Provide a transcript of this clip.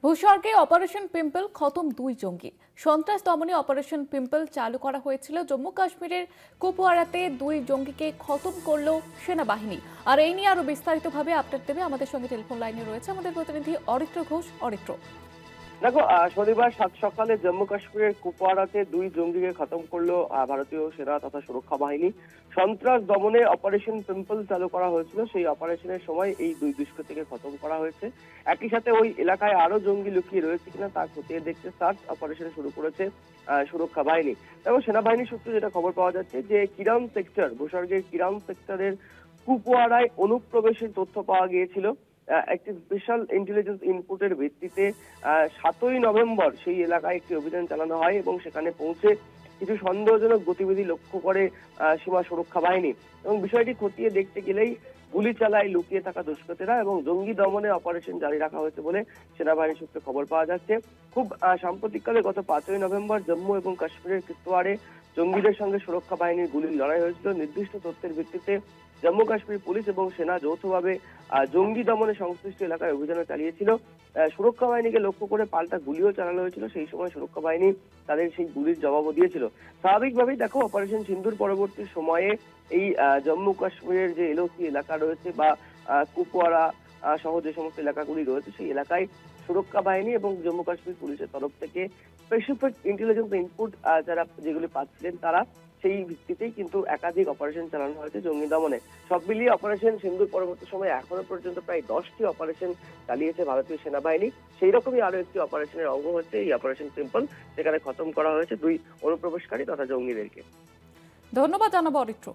ভূস্বর্গে operation pimple খতম দুই জঙ্গি। সন্ত্রাস দমনে অপারেশন পিম্পল চালু করা হয়েছিল। জম্মু কাশ্মীরের কুপওয়ারাতে দুই জঙ্গিকে খতম করল সেনাবাহিনী। আর এই নিয়ে আরো বিস্তারিতভাবে আপডেট দেবে আমাদের সঙ্গে টেলিফোন লাইনে রয়েছে আমাদের প্রতিনিধি অরিত্র ঘোষ। অরিত্র, দেখো, শনিবার সাত সকালে জম্মু কাশ্মীরের কুপওয়ারাতে দুই জঙ্গিকে খতম করলো ভারতীয় সেনা তথা সুরক্ষা বাহিনী। সন্ত্রাস দমনে অপারেশন পিম্পল চালু করা হয়েছিল, সেই অপারেশনের সময় এই দুই দুষ্কৃতীকে খতম করা হয়েছে। একই সাথে ওই এলাকায় আরো জঙ্গি লুকিয়ে রয়েছে কিনা তা খতিয়ে দেখতে সার্চ অপারেশন শুরু করেছে সুরক্ষা বাহিনী। এবং সেনাবাহিনী সূত্রে যেটা খবর পাওয়া যাচ্ছে যে কিরাম সেক্টর, ভূস্বর্গের কিরাম সেক্টরের কুপওয়ারায় অনুপ্রবেশের তথ্য পাওয়া গিয়েছিল। একটি স্পেশাল ইন্টেলিজেন্স ইনপুটের ভিত্তিতে 7ই নভেম্বর সেই এলাকায় একটি অভিযান চালানো হয় এবং সেখানে পৌঁছে কিছু সন্দেহজনক গতিবিধি লক্ষ্য করে সীমা সুরক্ষা বাহিনী। এবং বিষয়টি খতিয়ে দেখতে গেলেই গুলি চালায় লুকিয়ে থাকা দুষ্কৃতীরা এবং জঙ্গি দমনে অপারেশন জারি রাখা হয়েছে বলে সেনাবাহিনী সূত্রে খবর পাওয়া যাচ্ছে। খুব সাম্প্রতিককালে গত 5ই নভেম্বর জম্মু এবং কাশ্মীরের কিস্তওয়াড়ে জঙ্গিদের সঙ্গে সুরক্ষা বাহিনীর গুলির লড়াই হয়েছিল। নির্দিষ্ট তথ্যের ভিত্তিতে জম্মু কাশ্মীর পুলিশ এবং সেনা যৌথভাবে জঙ্গি দমনে সংশ্লিষ্ট এলাকায় অভিযান চালিয়েছিল। সুরক্ষা বাহিনীকে লক্ষ্য করে পাল্টা গুলিও চালানো হয়েছিল। সেই সময় সুরক্ষা বাহিনী তাদের সেই গুলির জবাবও দিয়েছিল। স্বাভাবিকভাবেই দেখো, অপারেশন সিন্দুর পরবর্তী সময়ে এই জম্মু কাশ্মীরের যে এলওসি এলাকা রয়েছে বা কুপওয়ারা সহ যে সমস্ত এলাকাগুলি রয়েছে সেই এলাকায় সুরক্ষা বাহিনী এবং জম্মু কাশ্মীর পুলিশের তরফ থেকে স্পেসিফিক ইন্টেলিজেন্স ইনপুট যারা যেগুলি পাচ্ছিলেন তারা সেই ভিত্তিতেই কিন্তু একাধিক অপারেশন চালানো হয়েছে জঙ্গি দমনে। সব মিলিয়ে অপারেশন সিন্দুর পরবর্তী সময়ে এখনো পর্যন্ত প্রায় 10টি অপারেশন চালিয়েছে ভারতীয় সেনাবাহিনী। সেই রকমই আরো একটি অপারেশনের অঙ্গ হচ্ছে এই অপারেশন সিম্পল, যেখানে খতম করা হয়েছে দুই অনুপ্রবেশকারী তথা জঙ্গিদেরকে। ধন্যবাদ জানাবো অরিত্র।